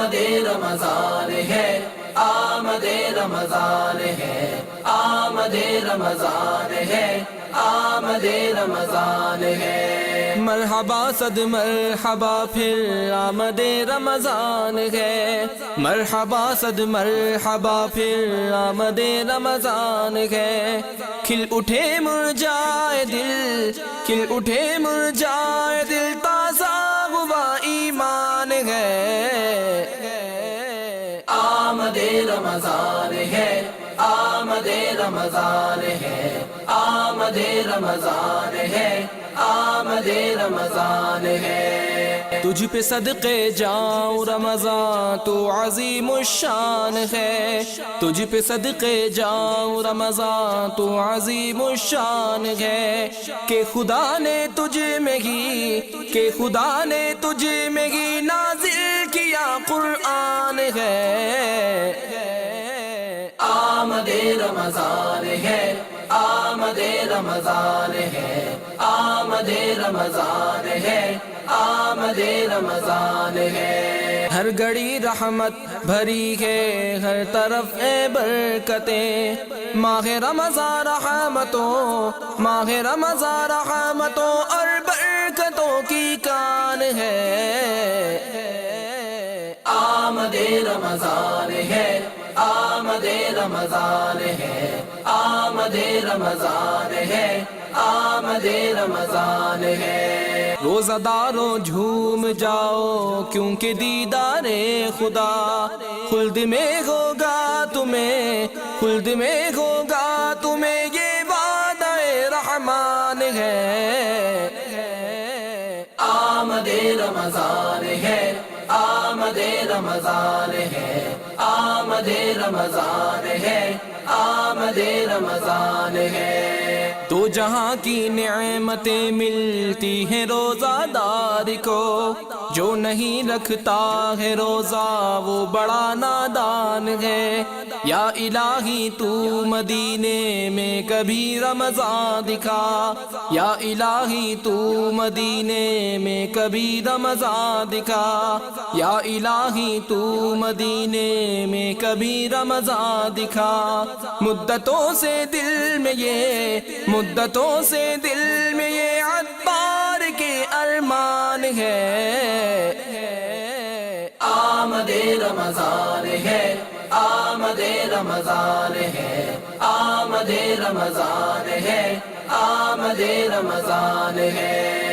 آمد رمضان ہے، آمد رمضان ہے، آمد رمضان ہے، آمد رمضان ہے۔ مرحبا صد مرحبا پھر آمد رمضان ہے، مرحبا صد مرحبا پھر آمد رمضان ہے۔ کھل اٹھے مرجائے دل، کھل اٹھے مرجائے دل، تازہ ہوا ایمان ہے۔ آمد رمضان ہے، آمد رمضان ہے، آمد رمضان ہے، آمد رمضان ہے۔ تجھ پہ صدقے جاؤں رمضان تو عظیم الشان ہے، تجھ پہ صدقے جاؤں رمضان تو عظیم الشان ہے۔ کہ خدا نے تجھ میں ہی، کہ خدا نے تجھ میں ہی نازل کیا قرآن ہے۔ آمد رمضان ہے، آمد رمضان ہے، آمد رمضان ہے، آمد رمضان ہے۔ ہر گھڑی رحمت بھری ہے، ہر طرف ہے برکتیں، ماہ رمضان رحمتوں، ماہ رمضان رحمتوں اور برکتوں کی کان ہے۔ آمد رمضان ہے، آمد رمضان ہے، آمد رمضان ہے، آمد رمضان ہے۔ روزہ داروں جھوم جاؤ کیونکہ دیدار خدا خلد میں ہوگا تمہیں، خلد میں ہوگا تمہیں، یہ وعدہ رحمان ہے۔ آمد رمضان ہے، آمد رمضان ہے، آمد رمضان ہے، آمد رمضان ہے۔ دو جہاں کی نعمتیں ملتی ہیں روزہ دار کو، جو نہیں رکھتا ہے روزہ وہ بڑا نادان ہے۔ یا الہی تو مدینے میں کبھی رمضان دکھا، یا الہی تو مدینے میں کبھی رمضان دکھا، یا الہی تو مدینے میں کبھی رمضان دکھا۔ مدتوں سے دل میں یہ، مدتوں سے دل میں یہ عطار کے ارمان ہے۔ آمد رمضان ہے، آمد رمضان ہے، آمد رمضان ہے، آمد رمضان ہے۔